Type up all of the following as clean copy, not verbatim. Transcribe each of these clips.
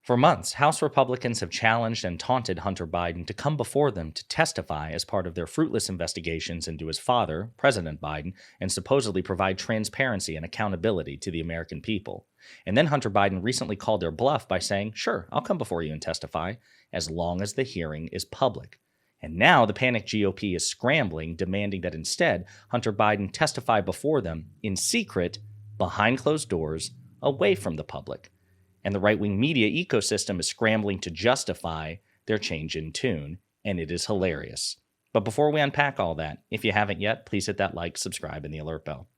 For months, House Republicans have challenged and taunted Hunter Biden to come before them to testify as part of their fruitless investigations into his father, President Biden, and supposedly provide transparency and accountability to the American people. And then Hunter Biden recently called their bluff by saying, "Sure, I'll come before you and testify, as long as the hearing is public." And now the panicked GOP is scrambling, demanding that instead Hunter Biden testify before them in secret, behind closed doors, away from the public. And the right-wing media ecosystem is scrambling to justify their change in tune, and it is hilarious. But before we unpack all that, if you haven't yet, please hit that like, subscribe, and the alert bell.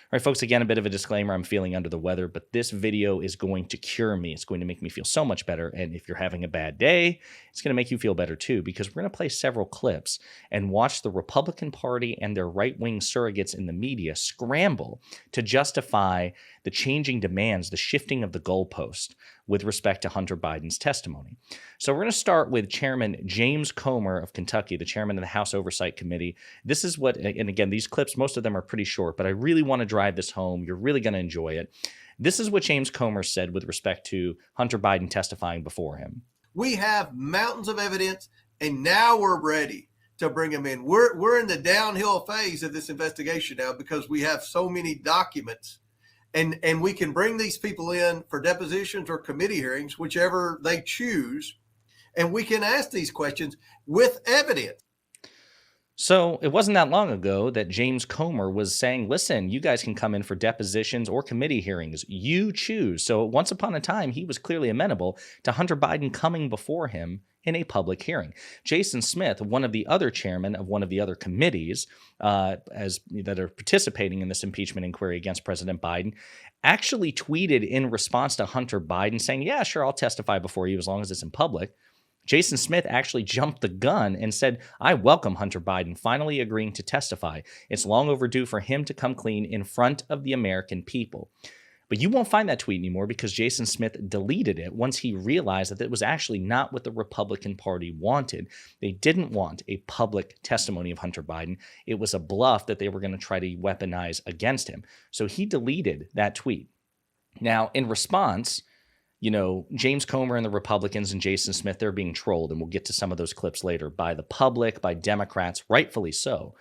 All right, folks, again, a bit of a disclaimer. I'm feeling under the weather, but this video is going to cure me. It's going to make me feel so much better. And if you're having a bad day, it's going to make you feel better too, because we're going to play several clips and watch the Republican Party and their right-wing surrogates in the media scramble to justify the changing demands, the shifting of the goalpost with respect to Hunter Biden's testimony. So we're going to start with Chairman James Comer of Kentucky, the chairman of the House Oversight Committee. This is what, and again, these clips, most of them are pretty short, but I really want to drive this home. You're really going to enjoy it. This is what James Comer said with respect to Hunter Biden testifying before him. We have mountains of evidence, and now we're ready to bring them in. We're in the downhill phase of this investigation now because we have so many documents. And we can bring these people in for depositions or committee hearings, whichever they choose, and we can ask these questions with evidence. So it wasn't that long ago that James Comer was saying, listen, you guys can come in for depositions or committee hearings. You choose. So once upon a time, he was clearly amenable to Hunter Biden coming before him in a public hearing. Jason Smith, one of the other chairmen of one of the other committees that are participating in this impeachment inquiry against President Biden, actually tweeted in response to Hunter Biden saying, yeah, sure, I'll testify before you as long as it's in public. Jason Smith actually jumped the gun and said, I welcome Hunter Biden finally agreeing to testify. It's long overdue for him to come clean in front of the American people. But you won't find that tweet anymore because Jason Smith deleted it once he realized that it was actually not what the Republican Party wanted. They didn't want a public testimony of Hunter Biden. It was a bluff that they were going to try to weaponize against him. So he deleted that tweet. Now, in response, James Comer and the Republicans and Jason Smith, they're being trolled, and we'll get to some of those clips later, by the public, by Democrats, rightfully so.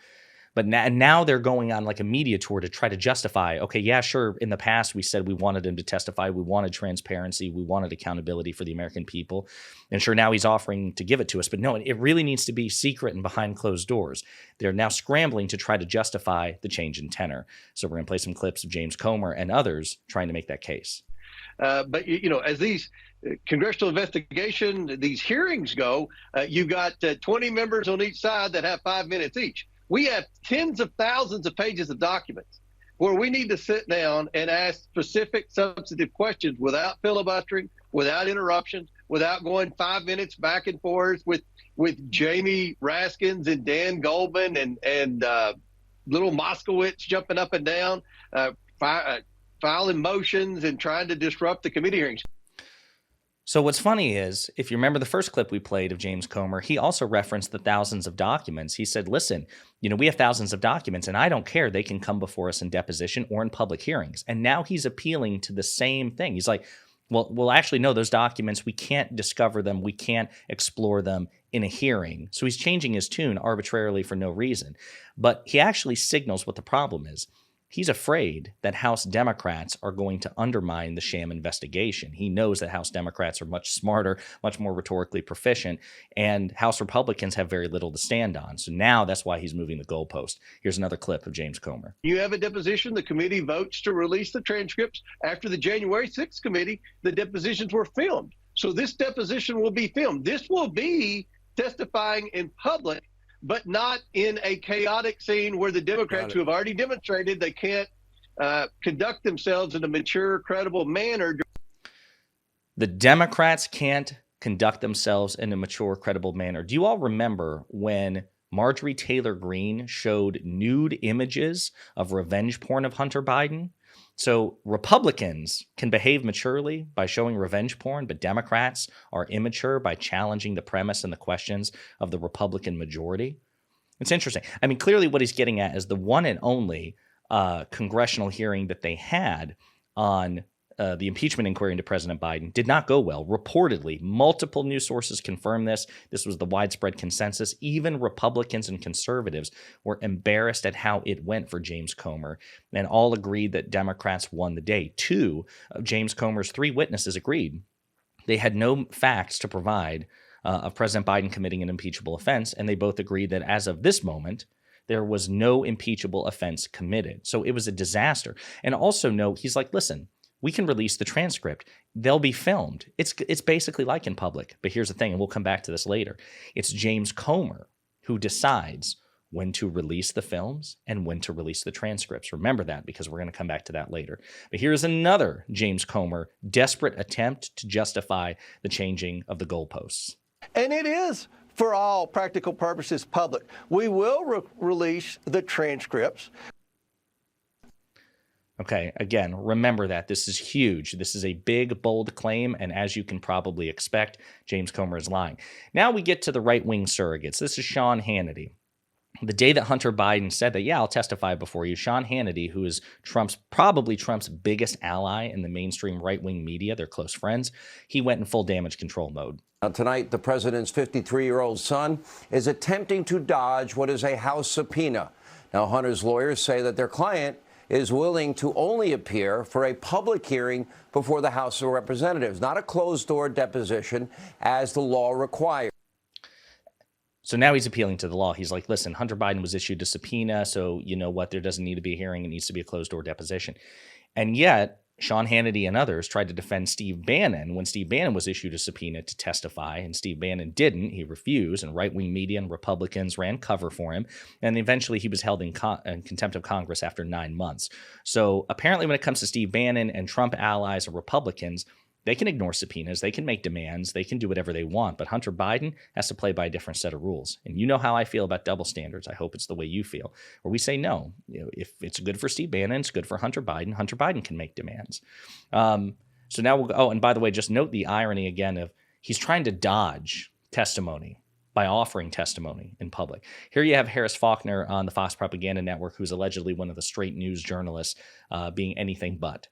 But now they're going on like a media tour to try to justify, okay, yeah, sure, in the past we said we wanted him to testify, we wanted transparency, we wanted accountability for the American people, and sure, now he's offering to give it to us. But no, it really needs to be secret and behind closed doors. They're now scrambling to try to justify the change in tenor. So we're going to play some clips of James Comer and others trying to make that case. But, as these congressional investigation, these hearings go, you've got 20 members on each side that have 5 minutes each. We have tens of thousands of pages of documents where we need to sit down and ask specific substantive questions without filibustering, without interruptions, without going 5 minutes back and forth with Jamie Raskins and Dan Goldman and little Moskowitz jumping up and down, filing motions and trying to disrupt the committee hearings. So what's funny is, if you remember the first clip we played of James Comer, he also referenced the thousands of documents. He said, listen, we have thousands of documents, and I don't care. They can come before us in deposition or in public hearings. And now he's appealing to the same thing. He's like, well, actually, no, those documents, we can't discover them. We can't explore them in a hearing. So he's changing his tune arbitrarily for no reason. But he actually signals what the problem is. He's afraid that House Democrats are going to undermine the sham investigation. He knows that House Democrats are much smarter, much more rhetorically proficient, and House Republicans have very little to stand on. So now that's why he's moving the goalpost. Here's another clip of James Comer. You have a deposition. The committee votes to release the transcripts. After the January 6th committee, the depositions were filmed. So this deposition will be filmed. This will be testifying in public, but not in a chaotic scene where the Democrats, who have already demonstrated they can't conduct themselves in a mature, credible manner. The Democrats can't conduct themselves in a mature, credible manner. Do you all remember when Marjorie Taylor Greene showed nude images of revenge porn of Hunter Biden? So Republicans can behave maturely by showing revenge porn, but Democrats are immature by challenging the premise and the questions of the Republican majority. It's interesting. I mean, clearly what he's getting at is the one and only congressional hearing that they had on the impeachment inquiry into President Biden did not go well. Reportedly, multiple news sources confirmed this. This was the widespread consensus. Even Republicans and conservatives were embarrassed at how it went for James Comer, and all agreed that Democrats won the day. 2 of James Comer's 3 witnesses agreed they had no facts to provide of President Biden committing an impeachable offense, and they both agreed that as of this moment, there was no impeachable offense committed. So it was a disaster. And also note, he's like, listen, we can release the transcript. They'll be filmed. It's basically like in public. But here's the thing, and we'll come back to this later. It's James Comer who decides when to release the films and when to release the transcripts. Remember that, because we're going to come back to that later. But here's another James Comer desperate attempt to justify the changing of the goalposts. And it is, for all practical purposes, public. We will release the transcripts. Okay, again, remember that. This is huge. This is a big, bold claim, and as you can probably expect, James Comer is lying. Now we get to the right-wing surrogates. This is Sean Hannity. The day that Hunter Biden said that, yeah, I'll testify before you, Sean Hannity, who is probably Trump's biggest ally in the mainstream right-wing media, they're close friends, he went in full damage control mode. Now, tonight, the president's 53-year-old son is attempting to dodge what is a House subpoena. Now, Hunter's lawyers say that their client is willing to only appear for a public hearing before the House of Representatives, not a closed-door deposition as the law requires. So now he's appealing to the law. He's like, listen, Hunter Biden was issued a subpoena, so you know what? There doesn't need to be a hearing. It needs to be a closed-door deposition. And yet, Sean Hannity and others tried to defend Steve Bannon when Steve Bannon was issued a subpoena to testify, and Steve Bannon didn't. He refused, and right-wing media and Republicans ran cover for him, and eventually he was held in contempt of Congress after 9 months. So apparently when it comes to Steve Bannon and Trump allies and Republicans, they can ignore subpoenas, they can make demands, they can do whatever they want, but Hunter Biden has to play by a different set of rules. And you know how I feel about double standards. I hope it's the way you feel, where we say no. You know, if it's good for Steve Bannon, it's good for Hunter Biden can make demands. So now we'll go, oh, and by the way, just note the irony again of he's trying to dodge testimony by offering testimony in public. Here you have Harris Faulkner on the Fox Propaganda Network, who's allegedly one of the straight news journalists, being anything but.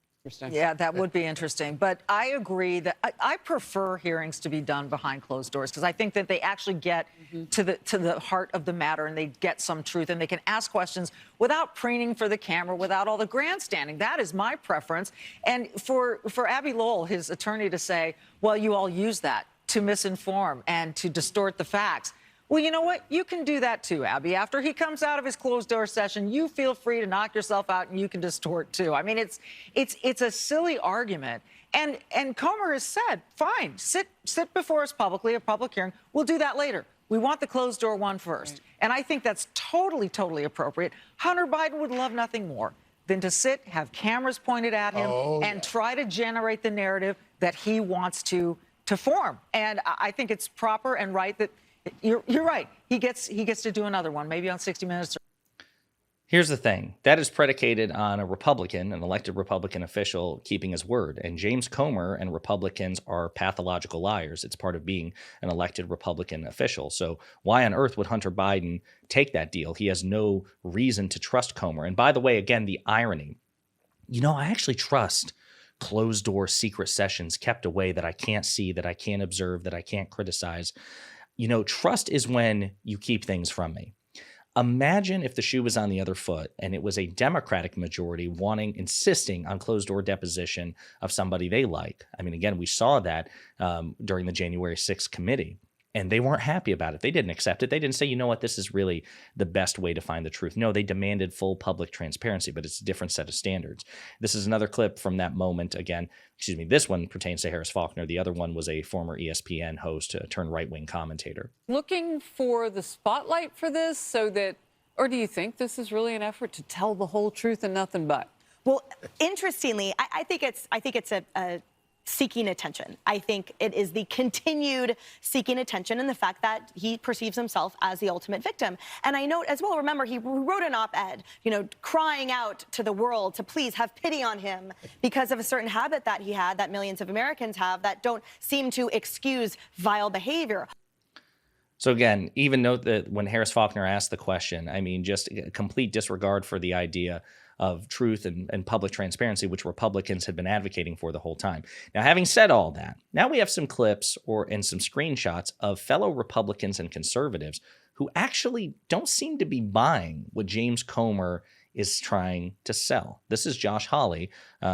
Yeah, that would be interesting. But I agree that I prefer hearings to be done behind closed doors, because I think that they actually get to the heart of the matter, and they get some truth, and they can ask questions without preening for the camera, without all the grandstanding. That is my preference. And for Abby Lowell, his attorney, to say, well, you all use that to misinform and to distort the facts. Well, you know what? You can do that too, Abby. After he comes out of his closed-door session, you feel free to knock yourself out, and you can distort too. I mean, it's a silly argument. And Comer has said, fine, sit before us publicly, a public hearing. We'll do that later. We want the closed-door one first. Right. And I think that's totally, totally appropriate. Hunter Biden would love nothing more than to sit, have cameras pointed at him, and try to generate the narrative that he wants to form. And I think it's proper and right that you're right. He gets to do another one, maybe on 60 Minutes. Here's the thing. That is predicated on a Republican, an elected Republican official, keeping his word. And James Comer and Republicans are pathological liars. It's part of being an elected Republican official. So why on earth would Hunter Biden take that deal? He has no reason to trust Comer. And by the way, again, the irony. You know, I actually trust closed-door secret sessions kept away that I can't see, that I can't observe, that I can't criticize. You know, trust is when you keep things from me. Imagine if the shoe was on the other foot and it was a Democratic majority insisting on closed-door deposition of somebody they like. I mean, again, we saw that during the January 6th committee, and they weren't happy about it. They didn't accept it. They didn't say, you know what, this is really the best way to find the truth. No, they demanded full public transparency, but it's a different set of standards. This is another clip from that moment. Again, excuse me, this one pertains to Harris Faulkner. The other one was a former ESPN host turned right-wing commentator. Looking for the spotlight for this or do you think this is really an effort to tell the whole truth and nothing but? Well, interestingly, I think it's a seeking attention. I think it is the continued seeking attention and the fact that he perceives himself as the ultimate victim. And I note as well, remember, he wrote an op-ed, crying out to the world to please have pity on him because of a certain habit that he had, that millions of Americans have, that don't seem to excuse vile behavior. So again, even note that when Harris Faulkner asked the question, I mean, just a complete disregard for the idea of truth and public transparency, which Republicans had been advocating for the whole time. Now, having said all that, now we have some clips and some screenshots of fellow Republicans and conservatives who actually don't seem to be buying what James Comer is trying to sell. This is Josh Hawley,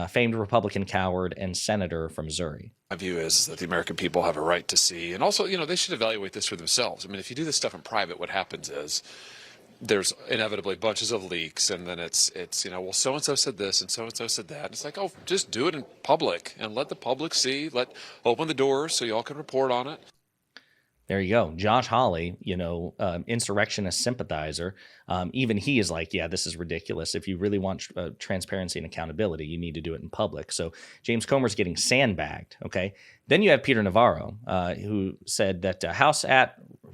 famed Republican coward and senator from Missouri. My view is that the American people have a right to see, and also, they should evaluate this for themselves. I mean, if you do this stuff in private, what happens is there's inevitably bunches of leaks, and then it's well, so-and-so said this and so-and-so said that. And it's like, oh, just do it in public and let the public see, open the doors so y'all can report on it. There you go. Josh Hawley, insurrectionist sympathizer. Even he is like, yeah, this is ridiculous. If you really want transparency and accountability, you need to do it in public. So James Comer's getting sandbagged. Okay. Then you have Peter Navarro, who said that House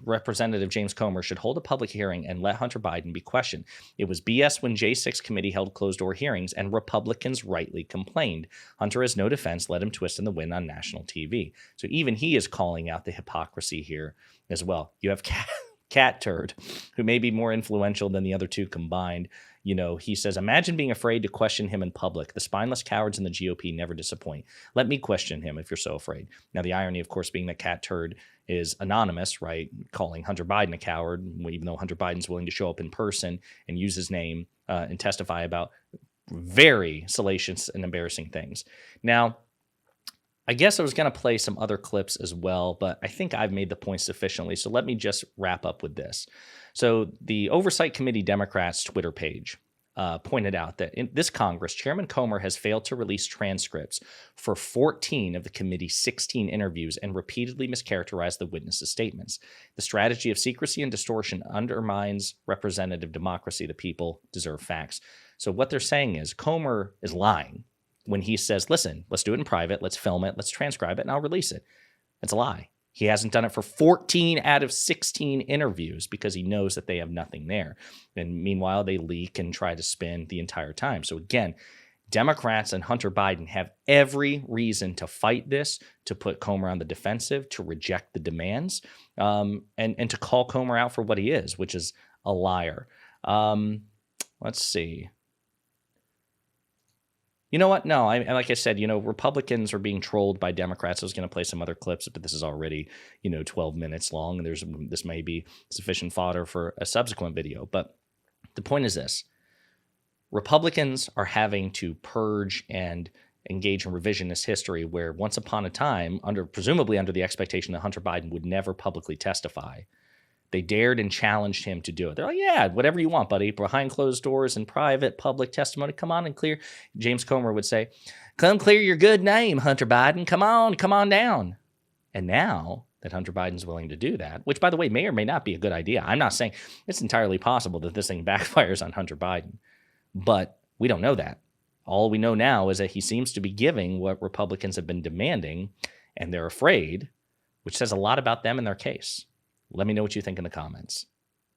Representative James Comer should hold a public hearing and let Hunter Biden be questioned. It was BS when J6 committee held closed-door hearings and Republicans rightly complained. Hunter has no defense, let him twist in the wind on national TV. So even he is calling out the hypocrisy here as well. You have Cat Turd, who may be more influential than the other two combined. He says, imagine being afraid to question him in public. The spineless cowards in the GOP never disappoint. Let me question him if you're so afraid. Now, the irony, of course, being that Cat Turd is anonymous, right? Calling Hunter Biden a coward, even though Hunter Biden's willing to show up in person and use his name and testify about very salacious and embarrassing things. Now, I guess I was going to play some other clips as well, but I think I've made the point sufficiently. So let me just wrap up with this. So the Oversight Committee Democrats' Twitter page pointed out that in this Congress, Chairman Comer has failed to release transcripts for 14 of the committee's 16 interviews and repeatedly mischaracterized the witnesses' statements. The strategy of secrecy and distortion undermines representative democracy. The people deserve facts. So what they're saying is Comer is lying when he says, listen, let's do it in private, let's film it, let's transcribe it, and I'll release it. It's a lie. He hasn't done it for 14 out of 16 interviews because he knows that they have nothing there. And meanwhile, they leak and try to spin the entire time. So again, Democrats and Hunter Biden have every reason to fight this, to put Comer on the defensive, to reject the demands, and to call Comer out for what he is, which is a liar. Let's see. You know what? No, like I said, Republicans are being trolled by Democrats. I was going to play some other clips, but this is already, 12 minutes long, and this may be sufficient fodder for a subsequent video. But the point is this. Republicans are having to purge and engage in revisionist history where once upon a time, presumably under the expectation that Hunter Biden would never publicly testify, they dared and challenged him to do it. They're like, yeah, whatever you want, buddy. Behind closed doors and private public testimony, come on and clear. James Comer would say, come clear your good name, Hunter Biden. Come on down. And now that Hunter Biden's willing to do that, which, by the way, may or may not be a good idea. I'm not saying it's entirely possible that this thing backfires on Hunter Biden, but we don't know that. All we know now is that he seems to be giving what Republicans have been demanding, and they're afraid, which says a lot about them and their case. Let me know what you think in the comments.